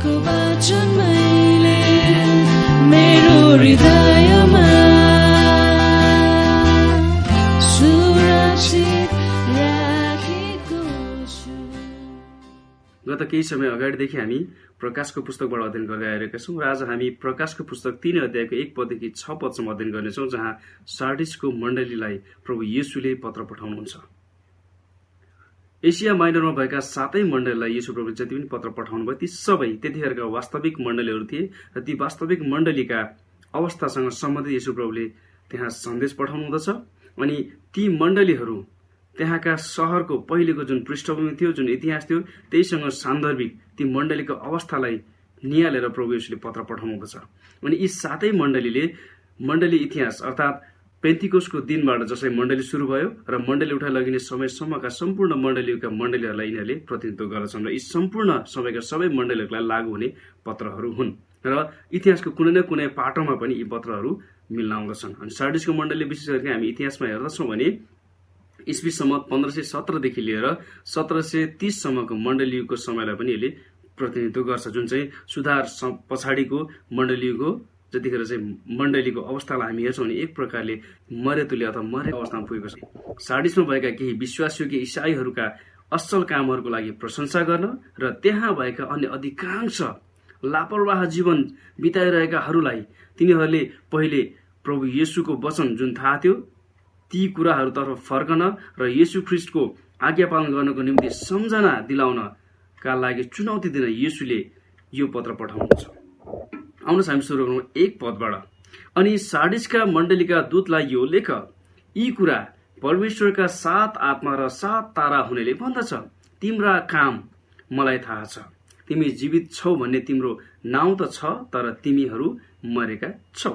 तिमीको वचन मैले मेरो हृदयमा सुरक्षित राखेको छु। गत केही समय अगाडिदेखि हामी प्रकाशको पुस्तकबाट अध्ययन गर्दै आइरहेका छौँ र आज हामी प्रकाशको पुस्तक 3 अध्यायको 1 पददेखि 6 पदसम्म अध्ययन गर्नेछौँ, जहाँ सार्डिसको मण्डलीलाई प्रभु येशूले पत्र पठाउनुहुन्छ। एसिया माइनरमा भएका 7 मण्डलीलाई येशू प्रभुले जति पनि पत्र पठाउनु भयो ती सबै त्यतिखेरका वास्तविक मण्डलीहरू थिए र ती वास्तविक मण्डलीका अवस्थासँग सम्बन्धित येशू प्रभुले त्यहाँ सन्देश पठाउनु हुँदछ। अनि ती मण्डलीहरू त्यहाँका शहरको पहिलेको जुन पृष्ठभूमि थियो, जुन इतिहास थियो, त्यहीसँग सान्दर्भिक ती मण्डलीको अवस्थालाई निहालेर प्रभु येशूले पत्र पठाउनु हुँदछ। अनि यी 7 मण्डलीले मण्डली इतिहास अर्थात् पेन्तिकोसको दिनबाट जसरी मण्डली सुरु भयो र मण्डली उठाइ लगिने समयसम्मका सम्पूर्ण मण्डलीहरूलाई यिनीहरूले प्रतिनिधित्व गर्दछन् र यी सम्पूर्ण समयका सबै मण्डलीहरूलाई लागू हुने पत्रहरू हुन् र इतिहासको कुनै न कुनै पाटोमा पनि यी पत्रहरू मिल्न आउँदछन्। अनि सार्डिसको मण्डली विशेष गरी हामी इतिहासमा हेर्दछौँ भने इस्वीसम्म 1517 देखि लिएर 1730 सम्मको मण्डलीको समयलाई पनि यसले प्रतिनिधित्व गर्छ, जुन चाहिँ सुधार पछाडिको मण्डलीको जतिखेर चाहिँ मण्डलीको अवस्थालाई हामी हेर्छौँ भने एक प्रकारले मरेतुल्य अथवा मरेको अवस्थामा पुगेको छ। सार्डिसमा भएका केही विश्वासयोग्य इसाईहरूका असल कामहरूको लागि प्रशंसा गर्न र त्यहाँ भएका अन्य अधिकांश लापरवाह जीवन बिताइरहेकाहरूलाई तिनीहरूले पहिले प्रभु येशूको वचन जुन थाहा थियो ती कुराहरूतर्फ फर्कन र येशू ख्रिस्टको आज्ञा पालन गर्नको निम्ति सम्झना दिलाउनका लागि चुनौती दिन येशूले यो पत्र पठाउनुहुन्छ। आउनुहोस् हामी सुरु गरौँ 1 पदबाट। अनि सार्डिसका मण्डलीका दूतलाई यो लेख, यी कुरा परमेश्वरका 7 आत्मा र 7 तारा हुनेले भन्दछ, तिम्रा काम मलाई थाहा छ, तिमी जीवित छौ भन्ने तिम्रो नाउँ त छ, तर तिमीहरू मरेका छौ।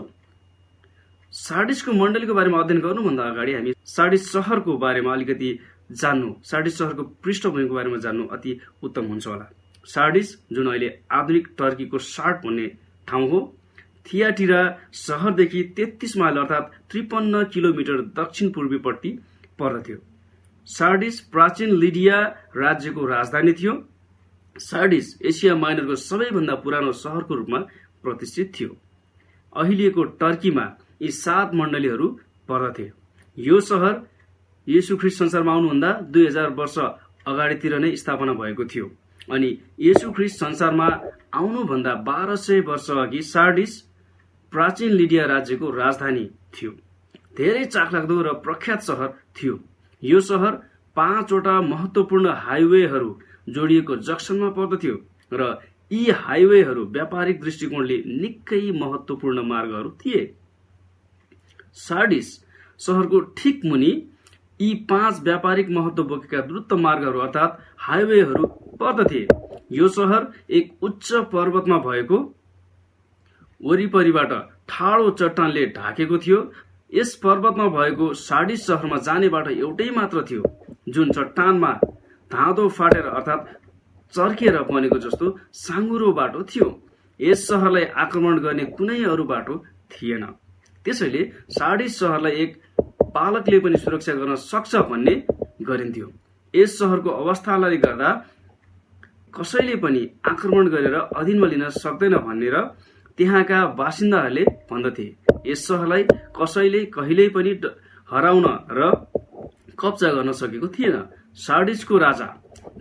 सार्डिसको मण्डलीको बारेमा अध्ययन गर्नुभन्दा अगाडि हामी सार्डिस सहरको बारेमा अलिकति जान्नु, सार्डिस सहरको पृष्ठभूमिको बारेमा जान्नु अति उत्तम हुन्छ होला। सार्डिस जुन अहिले आधुनिक टर्कीको सार्ट भन्ने ठाउँ हो, थियाटिरा सहरदेखि 33 माइल अर्थात् 53 किलोमिटर दक्षिण पूर्वीपट्टि पर्दथ्यो। सार्डिस प्राचीन लिडिया राज्यको राजधानी थियो। सार्डिस एसिया माइनरको सबैभन्दा पुरानो सहरको रूपमा प्रतिष्ठित थियो। अहिलेको टर्कीमा यी 7 मण्डलीहरू पर्दथे। यो सहर येशू ख्रिस्ट संसारमा आउनुभन्दा 2000 वर्ष अगाडितिर नै स्थापना भएको थियो। अनि येशू ख्रिस्ट संसारमा आउनुभन्दा 1200 वर्ष अघि सार्डिस प्राचीन लिडिया राज्यको राजधानी थियो। धेरै चाखलाग्दो र प्रख्यात सहर थियो। यो सहर 5 वटा महत्वपूर्ण हाइवेहरू जोडिएको जक्सनमा पर्दथ्यो र यी हाइवेहरू व्यापारिक दृष्टिकोणले निकै महत्वपूर्ण मार्गहरू थिए। सार्डिस सहरको ठिक मुनि यी 5 व्यापारिक महत्व बोकेका द्रुत मार्गहरू अर्थात् हाइवेहरू पर्दथे। यो सहर एक उच्च पर्वतमा भएको, वरिपरिबाट ठाडो चट्टानले ढाकेको थियो। यस पर्वतमा भएको सार्डिस सहरमा जाने बाटो एउटै मात्र थियो, जुन चट्टानमा धाँधो फाटेर अर्थात् चर्केर बनेको जस्तो साँघुरो बाटो थियो। यस सहरलाई आक्रमण गर्ने कुनै अरू बाटो थिएन। त्यसैले सार्डिस सहरलाई एक बालकले पनि सुरक्षा गर्न सक्छ भन्ने गरिन्थ्यो। यस सहरको अवस्थालाई गर्दा कसैले पनि आक्रमण गरेर अधीनमा लिन सक्दैन भनेर त्यहाँका बासिन्दाहरूले भन्दथे। यस सहरलाई कसैले कहिल्यै पनि हराउन र कब्जा गर्न सकेको थिएन। सार्डिसको राजा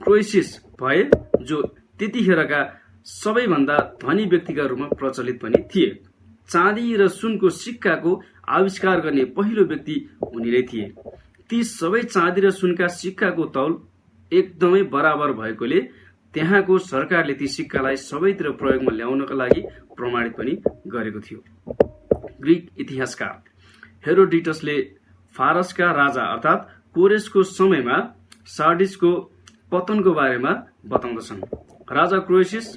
क्रोएसिस भए, जो त्यतिखेरका सबैभन्दा धनी व्यक्तिका रूपमा प्रचलित पनि थिए। चाँदी र सुनको सिक्काको आविष्कार गर्ने पहिलो व्यक्ति उनी नै थिए। ती सबै चाँदी र सुनका सिक्काको तौल एकदमै बराबर भएकोले त्यहाँको सरकारले ती सिक्कालाई सबैतिर प्रयोगमा ल्याउनका लागि प्रमाणित पनि गरेको थियो। ग्रीक इतिहासकार हेरोडोटसले फारसका राजा अर्थात् कोरेसको समयमा सार्डिसको पतनको बारेमा बताउँदछन्। राजा क्रोएसिस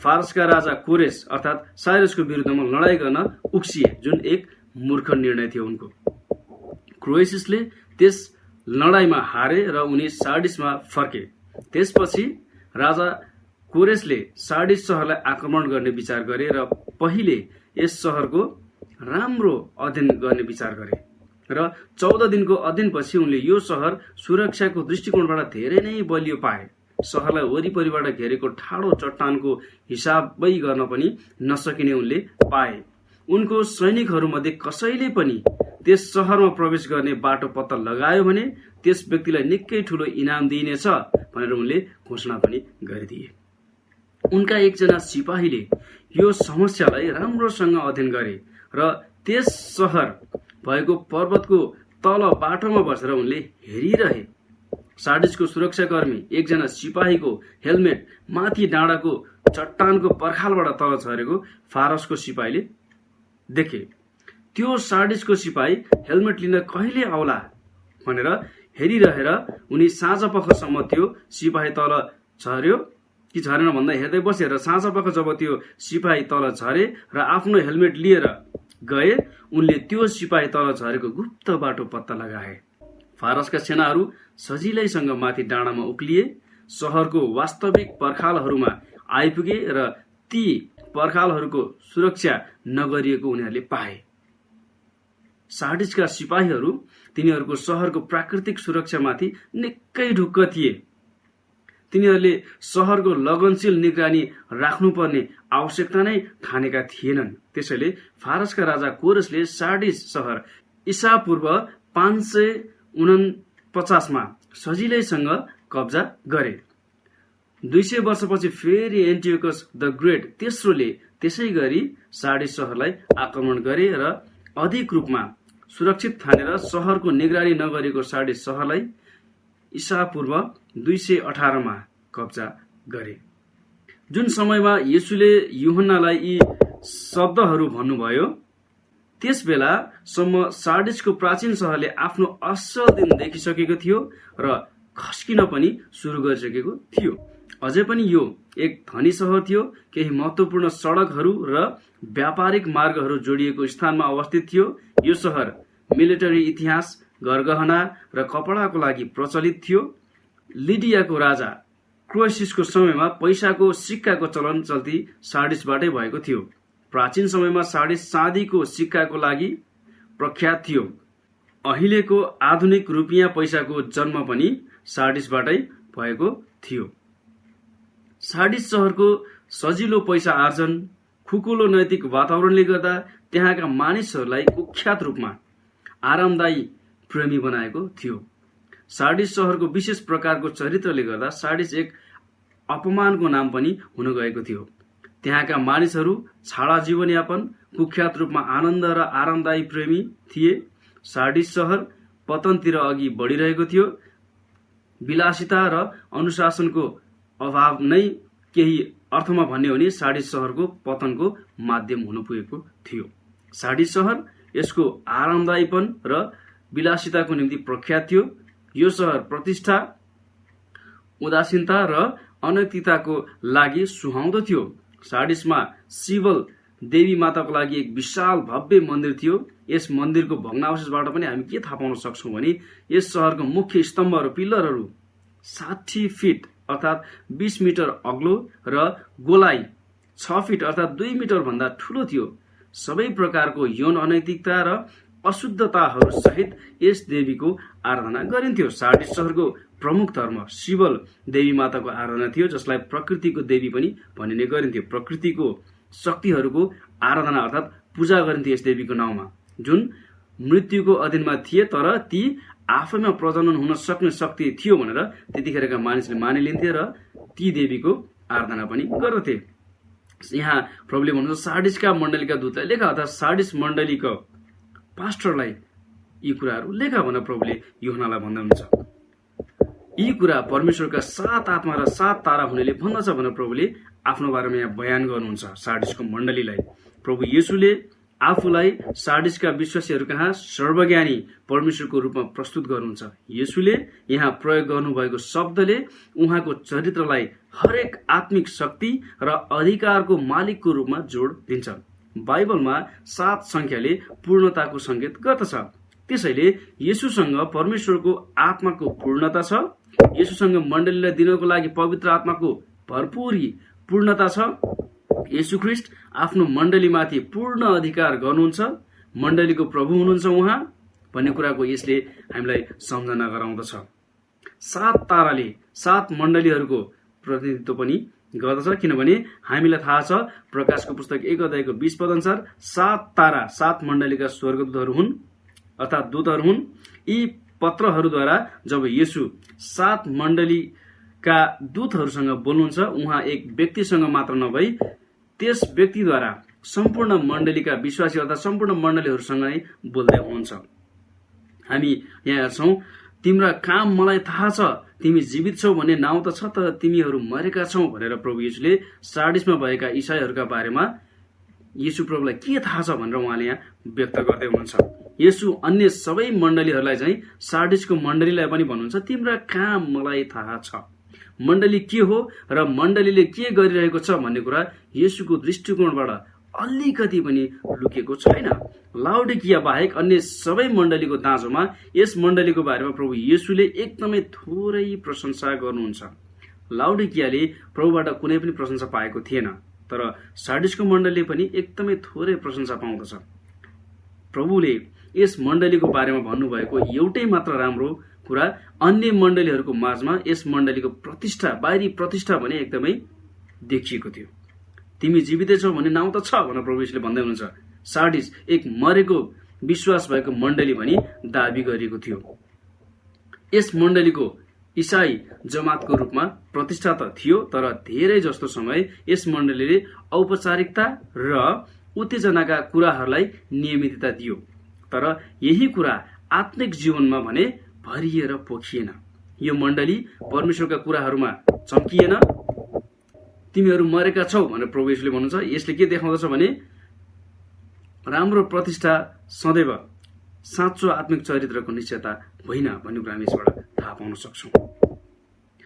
फारसका राजा कोरेस अर्थात् साइरसको विरुद्धमा लडाईँ गर्न उक्सिए, जुन एक मूर्ख निर्णय थियो उनको। क्रोएसिसले त्यस लडाईँमा हारे र उनी सार्डिसमा फर्के। त्यसपछि राजा कोरेसले सार्डिस सहरलाई आक्रमण गर्ने विचार गरे र पहिले यस सहरको राम्रो अध्ययन गर्ने विचार गरे र 14 दिनको अध्ययनपछि उनले यो सहर सुरक्षाको दृष्टिकोणबाट धेरै नै बलियो पाए शहरलाई वरिपरिबाट घेरेको ठाडो चट्टानको हिसाबै गर्न पनि नसकिने उनले पाए। उनको सैनिकहरूमध्ये कसैले पनि त्यस शहरमा प्रवेश गर्ने बाटो पत्ता लगायो भने त्यस व्यक्तिलाई निकै ठूलो इनाम दिइनेछ भनेर उनले घोषणा पनि गरिदिए। उनका एकजना सिपाहीले यो समस्यालाई राम्रोसँग अध्ययन गरे र त्यस शहर भएको पर्वतको तल बाटोमा बसेर उनले हेरिरहे। सार्डिसको सुरक्षाकर्मी एकजना सिपाहीको हेलमेट माथि डाँडाको चट्टानको पर्खालबाट तल झरेको फारसको सिपाहीले देखे। त्यो सार्डिसको सिपाही हेलमेट लिन कहिले आउला भनेर हेरिरहेर उनी साँझपखसम्म त्यो सिपाही तल झर्यो कि झरेन भन्दा हेर्दै बसे र साँझपख जब त्यो सिपाही तल झरे र आफ्नो हेलमेट लिएर गए, उनले त्यो सिपाही तल झरेको गुप्त बाटो पत्ता लगाए। फारसका सेनाहरू सजिलैसँग माथि डाँडामा उक्लिए, शहरको वास्तविक पर्खालहरूमा आइपुगे र ती पर्खालहरूको सुरक्षा नगरिएको उनीहरूले पाए। सार्डिसका सिपाहीहरू तिनीहरूको शहरको प्राकृतिक सुरक्षामाथि निकै ढुक्क थिए। तिनीहरूले शहरको लगनशील निगरानी राख्नुपर्ने आवश्यकता नै ठानेका थिएनन्। त्यसैले फारसका राजा कोरसले सार्डिस शहर ईसा पूर्व 549 मा सजिलैसँग कब्जा गरे। 200 वर्षपछि फेरि एन्टियोकस द ग्रेट तेस्रोले त्यसै गरी सार्डिस शहरलाई आक्रमण गरे र अधिक रूपमा सुरक्षित ठानेर शहरको निगरानी नगरेको सार्डिस शहरलाई ईसा पूर्व 218 मा कब्जा गरे। जुन समयमा येशूले यूहन्नालाई यी शब्दहरू भन्नुभयो, त्यस बेलासम्म सार्डिसको प्राचीन शहरले आफ्नो असल दिन देखिसकेको थियो र खस्किन पनि सुरु गरिसकेको थियो। अझै पनि यो एक धनी शहर थियो। केही महत्वपूर्ण सडकहरू र व्यापारिक मार्गहरू जोडिएको स्थानमा अवस्थित थियो। यो शहर मिलिटरी इतिहास, गरगहना र कपडाको लागि प्रचलित थियो। लिडियाको राजा क्रोएसिसको समयमा पैसाको सिक्काको चलन चल्ती सार्डिसबाटै भएको थियो। प्राचीन समयमा सार्डिस चाँदीको सिक्काको लागि प्रख्यात थियो। अहिलेको आधुनिक रुपियाँ पैसाको जन्म पनि सार्डिसबाटै भएको थियो। सार्डिस शहरको सजिलो पैसा आर्जन, खुकुलो नैतिक वातावरणले गर्दा त्यहाँका मानिसहरूलाई कुख्यात रूपमा आरामदायी प्रेमी बनाएको थियो। सार्डिस शहरको विशेष प्रकारको चरित्रले गर्दा सार्डिस एक अपमानको नाम पनि हुन गएको थियो। त्यहाँका मानिसहरू छाडा जीवनयापन, कुख्यात रूपमा आनन्द र आरामदायी प्रेमी थिए। सार्डिस शहर पतनतिर अघि बढिरहेको थियो। विलासिता र अनुशासनको अभाव नै केही अर्थमा भन्ने हो भने सार्डिस शहरको पतनको माध्यम हुन पुगेको थियो। सार्डिस शहर यसको आरामदायीपन र विलासिताको निम्ति प्रख्यात थियो। यो शहर प्रतिष्ठा, उदासीनता र अनैतिकताको लागि सुहाउँदो थियो। सार्डिसमा सिबल देवी माताको लागि एक विशाल भव्य मन्दिर थियो। यस मन्दिरको भग्नावशेषबाट पनि हामी के थाहा पाउन सक्छौं भने यस शहरको मुख्य स्तम्भ र पिल्लरहरू 60 फिट अर्थात 20 मिटर अग्लो र गोलाइ 6 फिट अर्थात 2 मिटर भन्दा ठूलो थियो। सबै प्रकारको यौन अनैतिकता र अशुद्धताहरू सहित यस देवीको आराधना गरिन्थ्यो। सार्डिस शहरको प्रमुख धर्म सिबल देवी माताको आराधना थियो, जसलाई प्रकृतिको देवी पनि भनिने गरिन्थ्यो। प्रकृतिको शक्तिहरूको आराधना अर्थात पूजा गरिन्थ्यो यस देवीको नाउँमा, जुन मृत्युको अधीनमा थिए तर ती आफैमा प्रजनन हुन सक्ने शक्ति थियो भनेर त्यतिखेरका मानिसले मानिलिन्थे र ती देवीको आराधना पनि गर्दथे। यहाँ प्रभुले भन्नुहुन्छ सार्डिसका मण्डलीका दूतलाई लेखा, अर्थात सार्डिस मण्डलीको पास्टरलाई यी कुराहरू लेखा भनेर प्रभुले यूहन्नालाई भन्नुहुन्छ। यी कुरा परमेश्वरका 7 आत्मा र 7 तारा हुनेले भन्दछ भनेर प्रभुले आफ्नो बारेमा यहाँ बयान गर्नुहुन्छ सार्डिसको मण्डलीलाई। प्रभु येशूले आफूलाई सार्डिसका विश्वासीहरू कहाँ सर्वज्ञानी परमेश्वरको रूपमा प्रस्तुत गर्नुहुन्छ। येशूले यहाँ प्रयोग गर्नुभएको शब्दले उहाँको चरित्रलाई हरेक आत्मिक शक्ति र अधिकारको मालिकको रूपमा जोड दिन्छ। बाइबलमा 7 संख्याले पूर्णताको संकेत गर्दछ। त्यसैले येशूसँग परमेश्वरको आत्माको पूर्णता छ। येशूसँग मण्डलीलाई दिनको लागि पवित्र आत्माको भरपूरी पूर्णता छ। येशू ख्रीष्ट आफ्नो मण्डलीमाथि पूर्ण अधिकार गर्नुहुन्छ। मण्डलीको प्रभु हुनुहुन्छ उहाँ भन्ने कुराको यसले हामीलाई सम्झना गराउँदछ। 7 ताराले 7 मण्डलीहरूको प्रतिनिधित्व पनि गर्दछ, किनभने हामीलाई थाहा छ प्रकाशको पुस्तक 1 अध्यायको 20 पद अनुसार 7 तारा 7 मण्डलीका स्वर्गदूतहरू हुन्, अर्थात् दूतहरू हुन्। यी पत्रहरूद्वारा जब येशू 7 मण्डलीका दूतहरूसँग बोल्नुहुन्छ, उहाँ एक व्यक्तिसँग मात्र नभई त्यस व्यक्तिद्वारा सम्पूर्ण मण्डलीका विश्वासी अर्थात् सम्पूर्ण मण्डलीहरूसँग नै बोल्दै हुनुहुन्छ। हामी यहाँ हेर्छौं, तिम्रा काम मलाई थाहा छ, तिमी जीवित छौ भन्ने नाउँ त छ, तर तिमीहरू मरेका छौ भनेर प्रभु येशूले सार्डिसमा भएका इसाईहरूका बारेमा येशू प्रभुलाई के थाहा छ भनेर उहाँले यहाँ व्यक्त गर्दै हुनुहुन्छ। येशू अन्य सबै मण्डलीहरूलाई चाहिँ सार्डिसको मण्डलीलाई पनि भन्नुहुन्छ, तिम्रा काम मलाई थाहा छ। मण्डली के हो र मण्डलीले के गरिरहेको छ भन्ने कुरा येशूको दृष्टिकोणबाट अलिकति पनि लुकेको छैन। लाउडिकिया बाहेक अन्य सबै मण्डलीको दाँजोमा यस मण्डलीको बारेमा प्रभु येशूले एकदमै थोरै प्रशंसा गर्नुहुन्छ। लाउडिकियाले प्रभुबाट कुनै पनि प्रशंसा पाएको थिएन, तर सार्डिसको मण्डलीले पनि एकदमै थोरै प्रशंसा पाउँदछ। प्रभुले यस मण्डलीको बारेमा भन्नुभएको एउटै मात्र राम्रो कुरा अन्य मण्डलीहरूको माझमा यस मण्डलीको प्रतिष्ठा, बाहिरी प्रतिष्ठा भने एकदमै देखिएको थियो। तिमी जीवितै छौ भन्ने नाउँ त छ भनेर प्रभु येशूले भन्दै हुनुहुन्छ। सार्डिस एक मरेको विश्वास भएको मण्डली भनी दाबी गरिएको थियो। यस मण्डलीको इसाई जमातको रूपमा प्रतिष्ठा त थियो, तर धेरै जस्तो समय यस मण्डलीले औपचारिकता र उत्तेजनाका कुराहरूलाई नियमितता दियो, तर यही कुरा आत्मिक जीवनमा भने भरिएर पोखिएन। यो मण्डली परमेश्वरका कुराहरूमा चम्किएन। तिमीहरू मरेका छौ भनेर प्रभु येशूले भन्नुहुन्छ। यसले के देखाउँदछ भने राम्रो प्रतिष्ठा सदैव साँचो आत्मिक चरित्रको निश्चयता होइन भन्ने कुरा हामी यसबाट थाहा पाउन सक्छौं।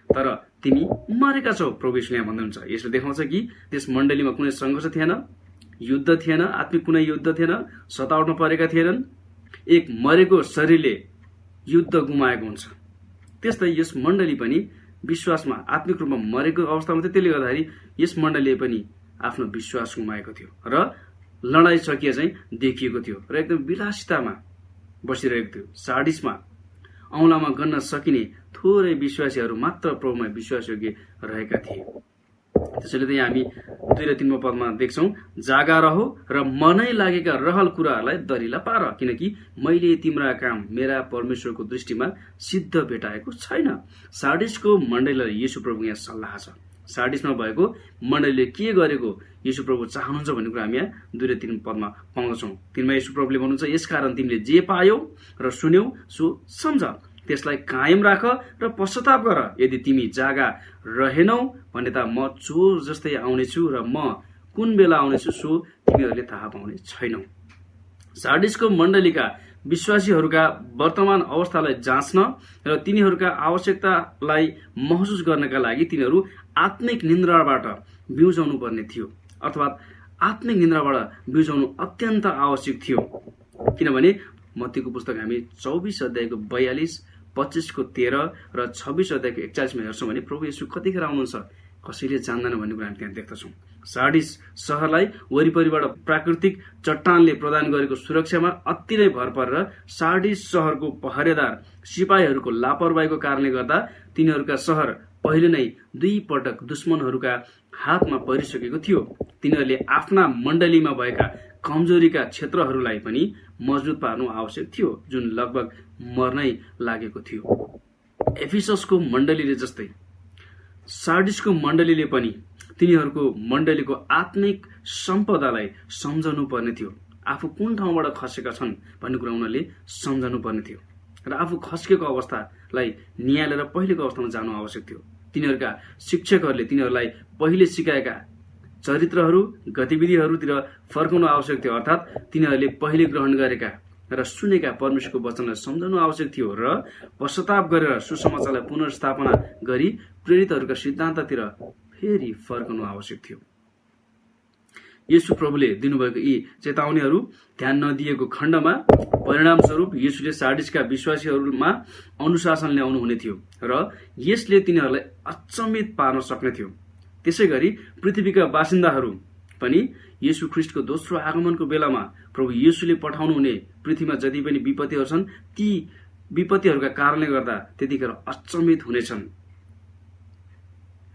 तर तिमी मरेका छौ प्रभु येशूले यहाँ भन्नुहुन्छ। यसले देखाउँछ कि त्यस मण्डलीमा कुनै संघर्ष थिएन, युद्ध थिएन, आत्मिक कुनै युद्ध थिएन, सताउटमा परेका थिएनन्। एक मरेको शरीरले युद्ध गुमाएको हुन्छ। त्यस्तै यस मण्डली पनि विश्वासमा आत्मिक रूपमा मरेको अवस्थामा थियो। त्यसले गर्दाखेरि यस मण्डलीले पनि आफ्नो विश्वास गुमाएको थियो र लडाई सकिए चाहिँ देखिएको थियो र एकदम विलासितामा बसिरहेको थियो। सार्डिसमा औंलामा गन्न सकिने थोरै विश्वासीहरू मात्र प्रभुमा विश्वासयोग्य रहेका थिए। त्यसैले चाहिँ हामी 2 र 3 पदमा देख्छौं, जागा रहो र मनै लागेका रहल कुराहरूलाई दरिला पार, किनकि मैले तिम्रा काम मेरा परमेश्वरको दृष्टिमा सिद्ध भेटाएको छैन। सार्डिसको मण्डलीलाई येशू प्रभु यहाँ सल्लाह छ। सार्डिसमा भएको मण्डलीले के गरेको येशू प्रभु चाहनुहुन्छ भन्ने कुरा हामी यहाँ 2 र 3 पदमा पाउँदछौं। 3मा येशू प्रभुले भन्नुहुन्छ, यसकारण तिमीले जे पायौ र सुन्यौ सो सम्झ, त्यसलाई कायम राख र पश्चाताप गर। यदि तिमी जागा रहेनौ भने त म चोर जस्तै आउनेछु र म कुन बेला आउनेछु सो तिमीहरूले थाहा पाउने छैनौ। सार्डिसको मण्डलीका विश्वासीहरूका वर्तमान अवस्थालाई जाँच्न र तिनीहरूका आवश्यकतालाई महसुस गर्नका लागि तिनीहरू आत्मिक निन्द्राबाट बिउजाउनु पर्ने थियो, अथवा आत्मिक निन्द्राबाट बिउजाउनु अत्यन्त आवश्यक थियो। किनभने मत्तीको पुस्तक हामी 24 अध्यायको 42, 25 को 13 र 26 अध्यायको 41 मा हेर्छौं भने प्रभु येशू कतिखेर आउनुहुन्छ कसैले जान्दैन भन्ने कुरा हामी त्यहाँ देख्दछौं। सार्डिस शहरलाई वरिपरिबाट प्राकृतिक चट्टानले प्रदान गरेको सुरक्षामा अति नै भर परेर सार्डिस शहरको पहरेदार सिपाहीहरूको लापरवाहीको कारणले गर्दा तिनीहरूका शहर पहिले नै 2 पटक दुश्मनहरूका हातमा परिसकेको थियो। तिनीहरूले आफ्ना मण्डलीमा भएका कमजोरीका क्षेत्रहरूलाई पनि मजबुत पार्नु आवश्यक थियो, जुन लगभग मर्नै लागेको थियो। एफिससको मण्डलीले जस्तै सार्डिसको मण्डलीले पनि तिनीहरूको मण्डलीको आत्मिक सम्पदालाई सम्झनु पर्ने थियो। आफू कुन ठाउँबाट खसेका छन् भन्ने कुरा उनीहरूले सम्झनु पर्ने थियो र आफू खस्केको अवस्थालाई निहालेर पहिलेको अवस्थामा जानु आवश्यक थियो। तिनीहरूका शिक्षकहरूले तिनीहरूलाई पहिले सिकाएका चरित्रहरू, गतिविधिहरूतिर फर्काउनु आवश्यक थियो, अर्थात् तिनीहरूले पहिले ग्रहण गरेका र सुनेका परमेश्वरको वचनलाई सम्झनु आवश्यक थियो र पश्चाताप गरेर सुसमाचारलाई पुनर्स्थापना गरी प्रेरितहरूका सिद्धान्ततिर फेरि फर्कनु आवश्यक थियो। येशू प्रभुले दिनुभएको यी चेतावनीहरू ध्यान नदिएको खण्डमा परिणामस्वरूप येशूले सार्डिसका विश्वासीहरूमा अनुशासन ल्याउनु हुने थियो र यसले तिनीहरूलाई अचम्मित पार्न सक्ने थियो। त्यसैगरी पृथ्वीका बासिन्दाहरू पनि येशू ख्रीष्टको दोस्रो आगमनको बेलामा प्रभु येशूले पठाउनु हुने पृथ्वीमा जति पनि विपत्तिहरू छन् ती विपत्तिहरूका कारणले गर्दा त्यतिखेर अचम्मित हुनेछन्।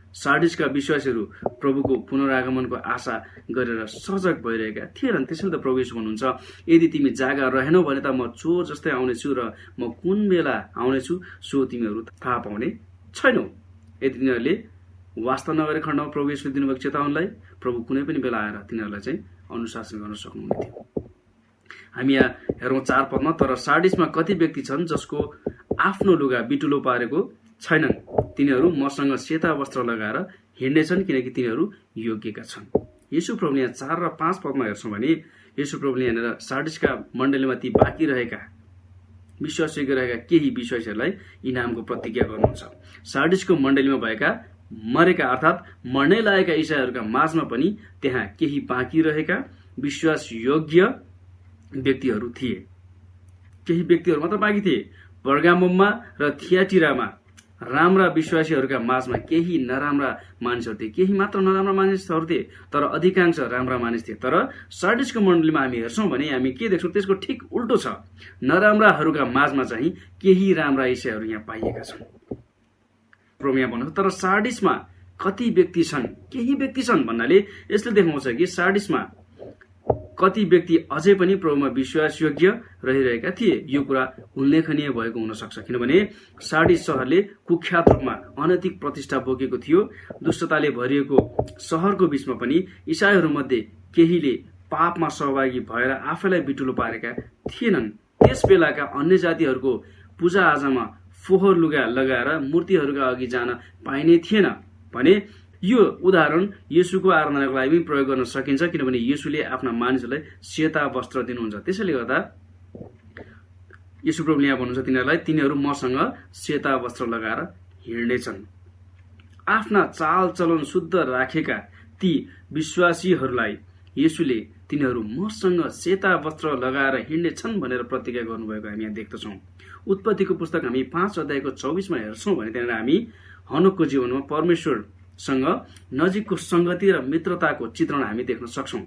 सार्डिसका विश्वासीहरू प्रभुको पुनरागमनको आशा गरेर सजग भइरहेका थिएनन्। त्यसैले त प्रभु येशू भन्नुहुन्छ, यदि तिमी जागा रहेनौ भने त म चोर जस्तै आउनेछु र म कुन बेला आउनेछु सो तिमीहरू थाहा पाउने छैनौ। यदि तिनीहरूले वास्ता नगरे खण्डमा प्रभु येशूले दिनुभएको चेतावनीलाई प्रभु कुनै पनि बेला आएर तिनीहरूलाई चाहिँ अनुशासन गर्न सक्नुहुने थियो। हामी यहाँ हेरौँ 4 पदमा, तर सार्डिसमा कति व्यक्ति छन् जसको आफ्नो लुगा बिटुलो पारेको छैनन्, तिनीहरू मसँग सेता वस्त्र लगाएर हिँड्नेछन् किनकि तिनीहरू योग्यका छन्। येशू प्रभुले यहाँ 4 र 5 पदमा हेर्छौँ भने येशू प्रभुले यहाँनिर सार्डिसका मण्डलीमा ती बाँकी रहेका विश्वासयोग्य रहेका केही विश्वासीहरूलाई इनामको प्रतिज्ञा गर्नुहुन्छ। सार्डिसको मण्डलीमा भएका मरेका अर्थात् मर्नै लागेका ईसाईहरूका माझमा पनि त्यहाँ केही बाँकी रहेका विश्वासयोग्य व्यक्तिहरू थिए। केही व्यक्तिहरू मात्र बाँकी थिए। पर्गामुममा र थियाटिरामा राम्रा विश्वासीहरूका माझमा केही नराम्रा मानिसहरू थिए, केही मात्र नराम्रा मानिसहरू थिए, तर अधिकांश राम्रा मानिस थिए। तर सार्डिसको मण्डलीमा हामी हेर्छौँ भने हामी के देख्छौँ, त्यसको ठिक उल्टो छ। नराम्राहरूका माझमा चाहिँ केही राम्रा ईसाईहरू यहाँ पाइएका छन्। प्रभु यहाँ भन्नुहुन्छ, तर सार्डिसमा कति व्यक्ति छन्, केही व्यक्ति छन् भन्नाले यसले देखाउँछ कि सार्डिसमा कति व्यक्ति अझै पनि प्रभुमा विश्वासयोग्य रहिरहेका थिए। यो कुरा उल्लेखनीय भएको हुन सक्छ किनभने सार्डिस शहरले कुख्यात रूपमा अनैतिक प्रतिष्ठा बोकेको थियो। दुष्टताले भरिएको शहरको बीचमा पनि ईसाईहरूमध्ये केहीले पापमा सहभागी भएर आफैलाई बिटुलो पारेका थिएनन्। त्यस बेलाका अन्य जातिहरूको पूजा आजामा फोहोर लुगा लगाएर मूर्तिहरूका अघि जान पाइने थिएन भने यो उदाहरण येशूको आराधनाको लागि पनि प्रयोग गर्न सकिन्छ किनभने येशूले आफ्ना मानिसहरूलाई सेता वस्त्र दिनुहुन्छ। त्यसैले गर्दा येशू प्रभुले यहाँ भन्नुहुन्छ तिनीहरूलाई, तिनीहरू मसँग सेता वस्त्र लगाएर हिँड्नेछन्। आफ्ना चालचलन शुद्ध राखेका ती विश्वासीहरूलाई येशूले तिनीहरू मसँग सेता वस्त्र लगाएर हिँड्नेछन् भनेर प्रतिज्ञा गर्नुभएको हामी यहाँ देख्दछौँ। उत्पत्तिको पुस्तक हामी 5 अध्यायको 24मा हेर्छौँ भने त्यहाँनिर हामी हनोकको जीवनमा परमेश्वरसँग नजिकको संगति र मित्रताको चित्रण हामी देख्न सक्छौँ।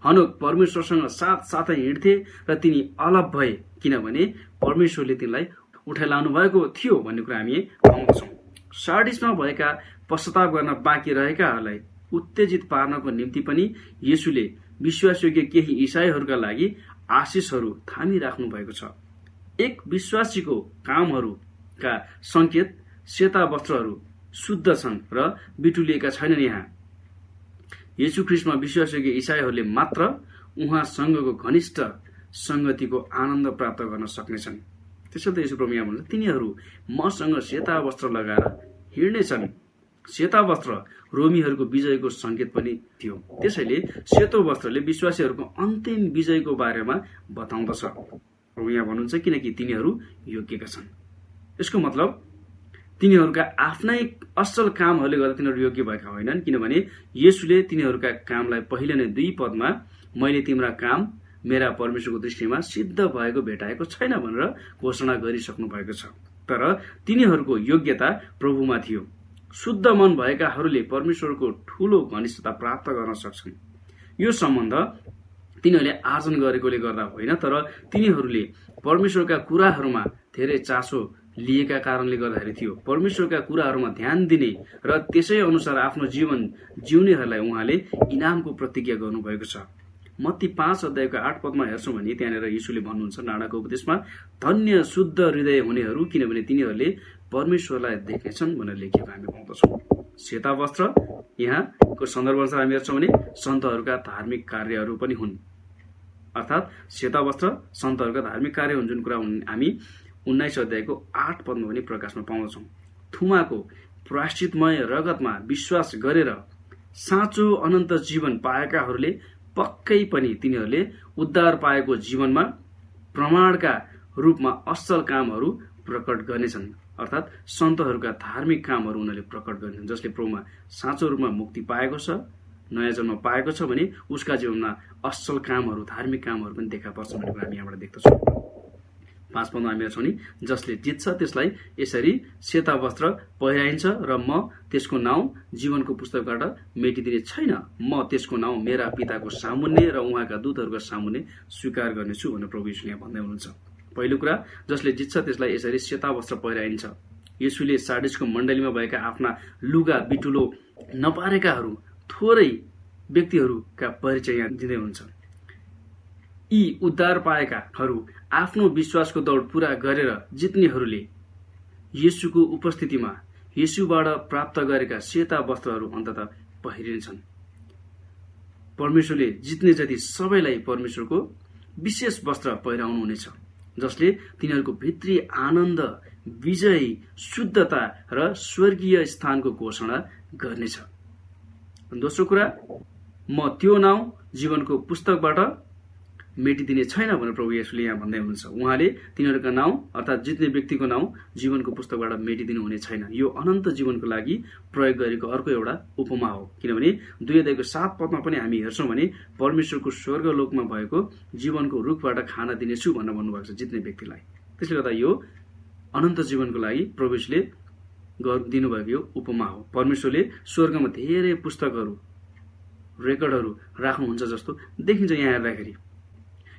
हनोक परमेश्वरसँग साथसाथै हिँड्थे र तिनी अलग भए किनभने परमेश्वरले तिनलाई उठाइलानु भएको थियो भन्ने कुरा हामी पाउँछौँ। सार्डिसमा भएका पश्चाताप गर्न बाँकी रहेकाहरूलाई उत्तेजित पार्नको निम्ति पनि येशूले विश्वासयोग्य केही ईसाईहरूका लागि आशिषहरू थामिराख्नु भएको छ। एक विश्वासीको कामहरूका संकेत सेता वस्त्रहरू शुद्ध छन् र बिटुलिएका छैनन्। यहाँ येशू ख्रीष्टमा विश्वासयोग्य ईसाईहरूले मात्र उहाँसँगको घनिष्ठ संगतिको आनन्द प्राप्त गर्न सक्नेछन्। त्यसैले त येशू प्रभु यहाँ भन्नुहुन्छ तिनीहरू मसँग सेता वस्त्र लगाएर हिँड्नेछन्। सेता वस्त्र रोमीहरूको विजयको संकेत पनि थियो। त्यसैले सेतो वस्त्रले विश्वासीहरूको अन्तिम विजयको बारेमा बताउँदछ। प्रभु यहाँ भन्नुहुन्छ किनकि तिनीहरू योग्यका छन्। यसको मतलब तिनीहरूका आफ्नै असल कामहरूले गर्दा तिनीहरू योग्य भएका होइनन् किनभने येशूले तिनीहरूका कामलाई पहिले नै 2 पदमा मैले तिम्रा काम मेरा परमेश्वरको दृष्टिमा सिद्ध भएको भेटाएको छैन भनेर घोषणा गरिसक्नु भएको छ। तर तिनीहरूको योग्यता प्रभुमा थियो। शुद्ध मन भएकाहरूले परमेश्वरको ठूलो घनिष्ठता प्राप्त गर्न सक्छन्। यो सम्बन्ध तिनीहरूले आर्जन गरेकोले गर्दा होइन, तर तिनीहरूले परमेश्वरका कुराहरूमा धेरै चासो लिएका कारणले गर्दाखेरि थियो। परमेश्वरका कुराहरूमा ध्यान दिने र त्यसै अनुसार आफ्नो जीवन जिउनेहरूलाई उहाँले इनामको प्रतिज्ञा गर्नुभएको छ। मत्ती 5 अध्यायको 8 पदमा हेर्छौँ भने त्यहाँनिर येशूले भन्नुहुन्छ नाडाको उपदेशमा, धन्य शुद्ध हृदय हुनेहरू किनभने तिनीहरूले परमेश्वरलाई देख्नेछन् भनेर लेखिएको हामी पाउँदछौँ। सेता वस्त्र यहाँको सन्दर्भ अनुसार हामी हेर्छौँ भने सन्तहरूका धार्मिक कार्यहरू पनि हुन्। अर्थात् सेता वस्त्र सन्तहरूका धार्मिक कार्य हुन्, जुन कुरा हामी 19 अध्यायको 8 पदमा पनि प्रकाशमा पाउँदछौँ। थुमाको प्रायश्चितमय रगतमा विश्वास गरेर साँचो अनन्त जीवन पाएकाहरूले पक्कै पनि तिनीहरूले उद्धार पाएको जीवनमा प्रमाणका रूपमा असल कामहरू प्रकट गर्नेछन्। अर्थात् सन्तहरूका धार्मिक कामहरू उनीहरूले प्रकट गर्नेछन्। जसले प्रभुमा साँचो रूपमा मुक्ति पाएको छ, नयाँ जन्म पाएको छ भने उसका जीवनमा असल कामहरू धार्मिक कामहरू पनि देखा पर्छ भन्ने कुरा हामी यहाँबाट देख्दछौँ। 5 पदमा हामी हेर्छौँ नि, जसले जित्छ त्यसलाई यसरी सेता वस्त्र पहिराइन्छ र म त्यसको नाउँ जीवनको पुस्तकबाट मेटिदिने छैन। म त्यसको नाउँ मेरा पिताको सामुन्ने र उहाँका दूतहरूका सामुन्ने स्वीकार गर्नेछु भनेर प्रभु यीशुले यहाँ भन्दै हुनुहुन्छ। पहिलो कुरा, जसले जित्छ त्यसलाई यसरी सेता वस्त्र पहिराइन्छ। येशूले सार्डिसको मण्डलीमा भएका आफ्ना लुगा बिटुलो नपारेकाहरू थोरै व्यक्तिहरूका परिचय यहाँ दिँदै हुन्छ। यी उद्धार पाएकाहरू आफ्नो विश्वासको दौड पूरा गरेर जित्नेहरूले येशूको उपस्थितिमा येशूबाट प्राप्त गरेका सेता वस्त्रहरू अन्ततः पहिरिन्छन्। परमेश्वरले जित्ने जति सबैलाई परमेश्वरको विशेष वस्त्र पहिराउनु हुनेछ, जसले तिनीहरूको भित्री आनन्द, विजय, शुद्धता र स्वर्गीय स्थानको घोषणा गर्नेछ। दोस्रो कुरा, म त्यो नाउँ जीवनको पुस्तकबाट मेटिदिने छैन भनेर प्रभु येशूले यहाँ भन्दै हुनुहुन्छ। उहाँले तिनीहरूका नाउँ अर्थात् जित्ने व्यक्तिको नाउँ जीवनको पुस्तकबाट मेटिदिनु हुने छैन। यो अनन्त जीवनको लागि प्रयोग गरेको अर्को एउटा उपमा हो, किनभने 2 अध्यायको 7 पदमा पनि हामी हेर्छौँ भने परमेश्वरको स्वर्गलोकमा भएको जीवनको रुखबाट खाना दिनेछु भनेर भन्नुभएको छ जित्ने व्यक्तिलाई। त्यसले गर्दा यो अनन्त जीवनको लागि प्रभुले दिनुभएको यो उपमा हो। परमेश्वरले स्वर्गमा धेरै पुस्तकहरू, रेकर्डहरू राख्नुहुन्छ जस्तो देखिन्छ यहाँ हेर्दाखेरि,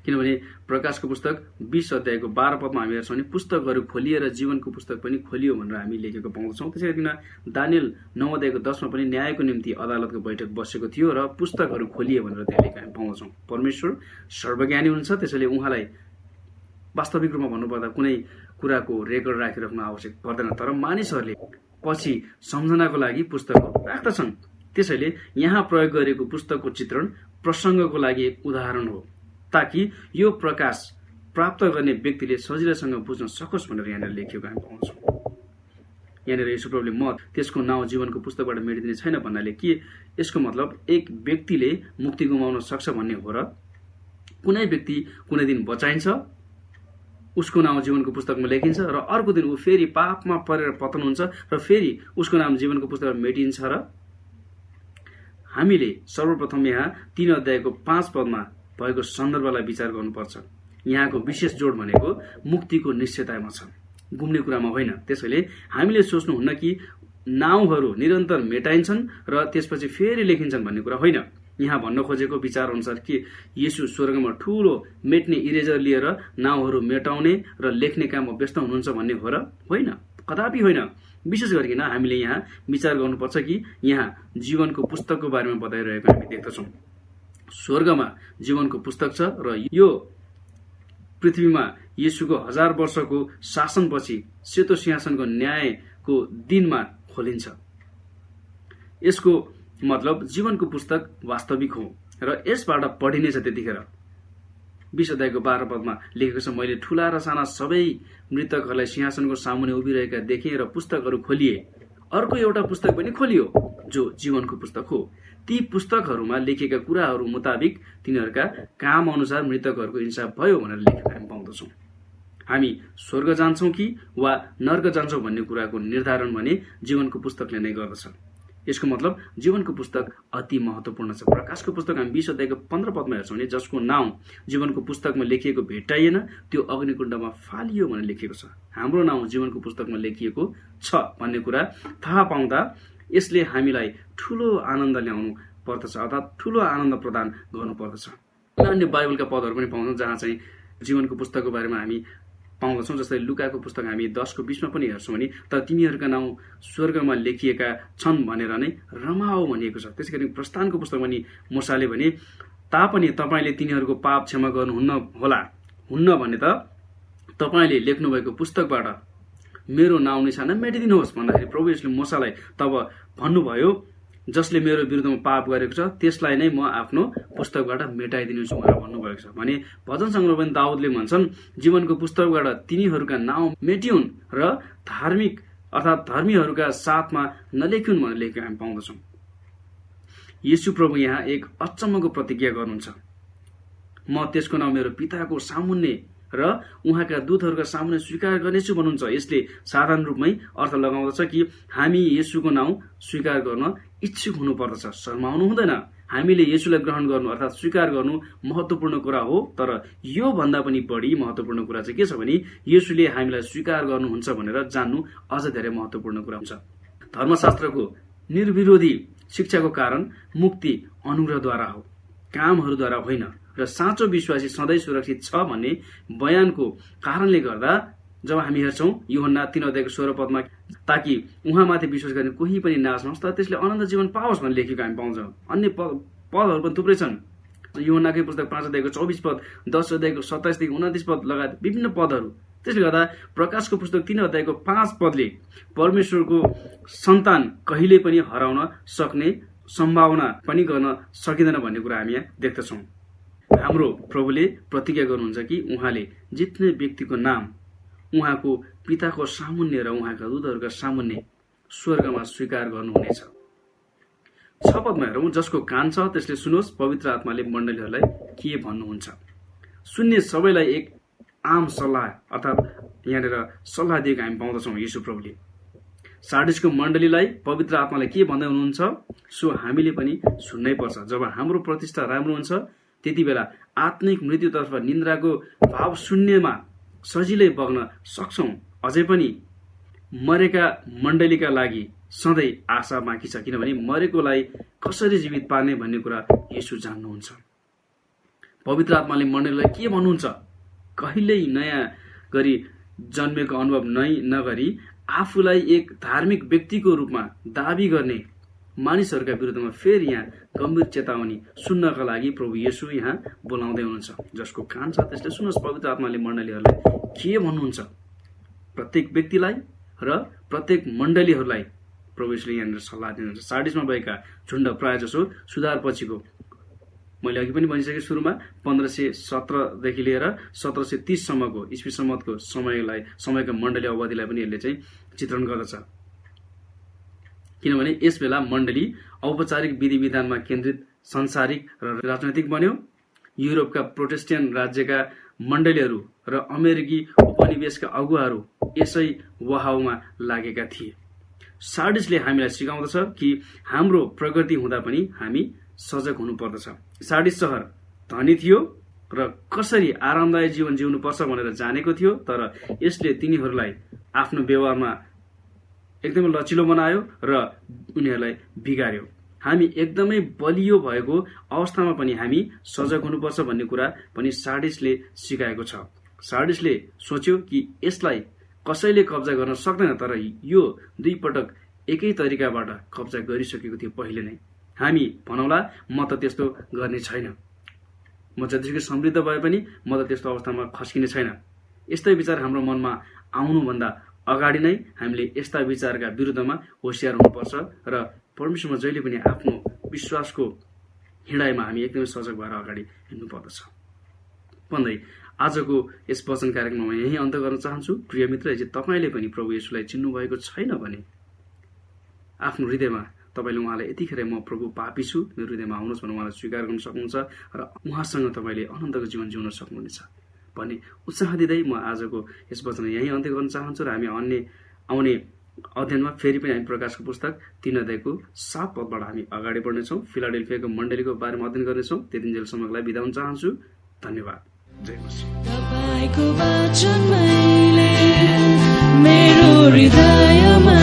किनभने प्रकाशको पुस्तक 20 अध्यायको 12 पदमा हामी हेर्छौँ भने पुस्तकहरू खोलिएर जीवनको पुस्तक पनि खोलियो भनेर हामी लेखेको पाउँछौँ। त्यसै गरी दानियल 9 अध्यायको 10 मा पनि न्यायको निम्ति अदालतको बैठक बसेको थियो र पुस्तकहरू खोलिए भनेर त्यहाँ लेखेको हामी पाउँछौँ। परमेश्वर सर्वज्ञानी हुनुहुन्छ, त्यसैले उहाँलाई वास्तविक रूपमा भन्नुपर्दा कुनै कुराको रेकर्ड राखिराख्नु आवश्यक पर्दैन, तर मानिसहरूले पछि सम्झनाको लागि पुस्तकहरू राख्दछन्। त्यसैले यहाँ प्रयोग गरेको पुस्तकको चित्रण प्रसङ्गको लागि एक उदाहरण हो, ताकि यो प्रकाश प्राप्त गर्ने व्यक्तिले सजिलैसँग बुझ्न सकोस् भनेर यहाँनिर लेखिएको हामी पाउँछौँ। यहाँनिर येशू प्रभुले म त्यसको नाउँ जीवनको पुस्तकबाट मेटिदिने छैन भन्नाले के यसको मतलब एक व्यक्तिले मुक्ति गुमाउन सक्छ भन्ने हो र कुनै व्यक्ति कुनै दिन बचाइन्छ, उसको नाउँ जीवनको पुस्तकमा लेखिन्छ र अर्को दिन ऊ फेरि पापमा परेर पतन हुन्छ र फेरि उसको नाम जीवनको पुस्तकमा मेटिन्छ र हामीले सर्वप्रथम यहाँ 3 अध्यायको 5 पदमा भएको सन्दर्भलाई विचार गर्नुपर्छ। यहाँको विशेष जोड भनेको मुक्तिको निश्चयतामा छ, गुम्ने कुरामा होइन। त्यसैले हामीले सोच्नुहुन्न कि नाउँहरू निरन्तर मेटाइन्छन् र त्यसपछि फेरि लेखिन्छन् भन्ने कुरा होइन। यहाँ भन्न खोजेको विचार अनुसार कि येशू स्वर्गमा ठूलो मेट्ने इरेजर लिएर नाउँहरू मेटाउने र लेख्ने काममा व्यस्त हुनुहुन्छ भन्ने हो र होइन, कदापि होइन। विशेष गरिकन हामीले यहाँ विचार गर्नुपर्छ कि यहाँ जीवनको पुस्तकको बारेमा बताइरहेको हामी देख्दछौँ। स्वर्गमा जीवनको पुस्तक छ र यो पृथ्वीमा येशूको 1000 वर्षको शासनपछि सेतो सिंहासनको न्यायको दिनमा खोलिन्छ। यसको मतलब जीवनको पुस्तक वास्तविक हो र यसबाट पढिनेछ। त्यतिखेर 20 अध्यायको 12 पदमा लेखेको छ, मैले ठूला र साना सबै मृतकहरूलाई सिंहासनको सामुने उभिरहेका देखेँ र पुस्तकहरू खोलिए। अर्को एउटा पुस्तक पनि खोलियो जो जीवनको पुस्तक हो। ती पुस्तकहरूमा लेखेका कुराहरू मुताबिक तिनीहरूका काम अनुसार मृतकहरूको हिंसा भयो भनेर लेखेको हामी पाउँदछौँ। हामी स्वर्ग जान्छौँ कि वा नर्क जान्छौँ भन्ने कुराको निर्धारण भने जीवनको पुस्तकले नै गर्दछ। यसको मतलब जीवनको पुस्तक अति महत्वपूर्ण छ। प्रकाशको पुस्तक हामी 20 अध्यायको 15 पदमा हेर्छौँ भने जसको नाउँ जीवनको पुस्तकमा लेखिएको भेटाइएन त्यो अग्निकुण्डमा फालियो भनेर लेखिएको छ। हाम्रो नाउँ जीवनको पुस्तकमा लेखिएको छ भन्ने कुरा थाहा पाउँदा यसले हामीलाई ठूलो आनन्द ल्याउनु पर्दछ, अर्थात् ठूलो आनन्द प्रदान गर्नुपर्दछ। अन्य बाइबलका पदहरू पनि पाउँछौँ जहाँ चाहिँ जीवनको पुस्तकको बारेमा हामी पाउँदछौँ। जस्तै लुकाको पुस्तक हामी 10को 20 मा पनि हेर्छौँ भने तर तिनीहरूका नाउँ स्वर्गमा लेखिएका छन् भनेर नै रमाओ भनिएको छ। त्यसै गरी प्रस्थानको पुस्तकमा नि मूसाले भने तापनि तपाईँले तिनीहरूको पाप क्षमा गर्नुहुन्न होला, हुन्न भने त तपाईँले लेख्नुभएको पुस्तकबाट मेरो नाउँ निशाना मेटिदिनुहोस् भन्दाखेरि प्रभु यसले मूसालाई तब भन्नुभयो, जसले मेरो विरुद्धमा पाप गरेको छ त्यसलाई नै म आफ्नो पुस्तकबाट मेटाइदिनेछु भनेर भन्नुभएको छ। भने भजन सङ्ग्रह पनि दाउदले भन्छन्, जीवनको पुस्तकबाट तिनीहरूका नाउँ मेटिउन् र धार्मिक अर्थात् धर्मीहरूका साथमा नलेखुन् भनेर लेखेको हामी पाउँदछौँ। येशू प्रभु यहाँ एक अचम्मको प्रतिज्ञा गर्नुहुन्छ, म त्यसको नाउँ मेरो पिताको सामुन्ने र उहाँका दूतहरूका सामुन्ने स्वीकार गर्नेछु भन्नुहुन्छ। यसले साधारण रूपमै अर्थ लगाउँदछ कि हामी येशूको नाउँ स्वीकार गर्न इच्छुक हुनुपर्दछ, शर्माउनु हुँदैन। हामीले येशूलाई ग्रहण गर्नु अर्थात् स्वीकार गर्नु महत्वपूर्ण कुरा हो, तर यो भन्दा पनि बढी महत्वपूर्ण कुरा चाहिँ के छ भने येशूले हामीलाई स्वीकार गर्नुहुन्छ भनेर जान्नु अझ धेरै महत्वपूर्ण कुरा हुन्छ। धर्मशास्त्रको निर्विरोधी शिक्षाको कारण मुक्ति अनुग्रहद्वारा हो, कामहरूद्वारा होइन। र साँचो विश्वासी सधैँ सुरक्षित छ भन्ने बयानको कारणले गर्दा जब हामी हेर्छौँ यूहन्ना 3:16 ताकि उहाँमाथि विश्वास गर्ने कोही पनि नाश नहोस् तर त्यसले अनन्त जीवन पाओस् भन्ने लेखेको हामी पाउँछौँ। अन्य पदहरू पनि थुप्रै छन्। यूहन्नाकै पुस्तक 5:24, 10:27 देखि 29 लगायत विभिन्न पदहरू। त्यसले गर्दा प्रकाशको पुस्तक 3:5 परमेश्वरको सन्तान कहिले पनि हराउन सक्ने सम्भावना पनि गर्न सकिँदैन भन्ने कुरा हामी यहाँ देख्दछौँ। हाम्रो प्रभुले प्रतिज्ञा गर्नुहुन्छ कि उहाँले जित्ने व्यक्तिको नाम उहाँको पिताको सामुन्ने र उहाँका दूतहरूका सामुन्ने स्वर्गमा स्वीकार गर्नुहुनेछ। 6 पदमा हेरौँ, जसको कान छ त्यसले सुनोस् पवित्र आत्माले मण्डलीहरूलाई के भन्नुहुन्छ। सुन्ने सबैलाई एक आम सल्लाह अर्थात् यहाँनिर सल्लाह दिएको हामी पाउँदछौँ यीशु प्रभुले। सार्डिसको मण्डलीलाई पवित्र आत्माले के भन्दै हुनुहुन्छ सो हामीले पनि सुन्नै पर्छ। जब हाम्रो प्रतिष्ठा राम्रो हुन्छ त्यति बेला आत्मिक मृत्युतर्फ निन्द्राको भाव शून्यमा सजिलै बग्न सक्छौँ। अझै पनि मरेका मण्डलीका लागि सधैँ आशा बाँकी छ, किनभने मरेकोलाई कसरी जीवित पार्ने भन्ने कुरा यीशु जान्नुहुन्छ। पवित्र आत्माले मण्डलीलाई के भन्नुहुन्छ, कहिल्यै नयाँ गरी जन्मेको अनुभव नगरी आफूलाई एक धार्मिक व्यक्तिको रूपमा दाबी गर्ने मानिसहरूका विरुद्धमा फेरि यहाँ गम्भीर चेतावनी सुन्नका लागि प्रभु येशू यहाँ बोलाउँदै हुनुहुन्छ। जसको कान छ त्यसले सुनोस् पवित्र आत्माले मण्डलीहरूलाई के भन्नुहुन्छ। प्रत्येक व्यक्तिलाई र प्रत्येक मण्डलीहरूलाई प्रभु येशूले यहाँनिर सल्लाह दिनुहुन्छ। सार्डिसमा भएका झुण्ड प्राय जसो सुधार पछिको, मैले अघि पनि भनिसकेँ सुरुमा 1517 देखि लिएर 1730 सम्मको ईस्वी सम्मतको समयको मण्डली अवधिलाई पनि यसले चाहिँ चित्रण गर्दछ। किनभने यस बेला मण्डली औपचारिक विधि विधानमा केन्द्रित सांसारिक र राजनैतिक बन्यो। युरोपका प्रोटेस्टेन्ट राज्यका मण्डलीहरू र अमेरिकी उपनिवेशका अगुवाहरू यसै वहाउमा लागेका थिए। सार्डिसले हामीलाई सिकाउँदछ कि हाम्रो प्रगति हुँदा पनि हामी सजग हुनुपर्दछ। सार्डिस सहर धनी थियो र कसरी आरामदायी जीवन जिउनुपर्छ भनेर जानेको थियो, तर यसले तिनीहरूलाई आफ्नो व्यवहारमा एकदमै लचिलो बनायो र उनीहरूलाई बिगार्यो। हामी एकदमै बलियो भएको अवस्थामा पनि हामी सजग हुनुपर्छ भन्ने कुरा पनि सार्डिसले सिकाएको छ। सार्डिसले सोच्यो कि यसलाई कसैले कब्जा गर्न सक्दैन, तर यो 2 पटक एकै तरिकाबाट कब्जा गरिसकेको थियो पहिले नै। हामी भनौला म त त्यस्तो गर्ने छैन, म जतिसुकै समृद्ध भए पनि म त त्यस्तो अवस्थामा खस्किने छैन। यस्तै विचार हाम्रो मनमा आउनुभन्दा अगाडि नै हामीले यस्ता विचारका विरुद्धमा होसियार हुनुपर्छ र परमेश्वरमा जहिले पनि आफ्नो विश्वासको हिँडाइमा हामी एकदमै सजग भएर अगाडि हिँड्नु पर्दछ भन्दै आजको यस वचन कार्यक्रममा यही अन्त गर्न चाहन्छु। प्रिय मित्र, यदि तपाईँले पनि प्रभु येशूलाई चिन्नु भएको छैन भने आफ्नो हृदयमा तपाईँले उहाँलाई यतिखेर म प्रभु पापी छु, मेरो हृदयमा आउनुहोस् भनेर उहाँलाई स्वीकार गर्न सक्नुहुन्छ र उहाँसँग तपाईँले अनन्तको जीवन जिउन सक्नुहुनेछ भन्ने उत्साह दिँदै म आजको यस वचन यही अन्त्य गर्न चाहन्छु र हामी अन्य आउने अध्ययनमा फेरि पनि हामी प्रकाशको पुस्तक 3:7 पदबाट हामी अगाडि बढ्नेछौँ। फिलाडेल्फियाको मण्डलीको बारेमा अध्ययन गर्नेछौँ। त्यतिन्जेलसम्मको लागि बिदा हुन चाहन्छु। धन्यवाद। जय मसीह। तपाईको वचन मैले मेरो हृदयमा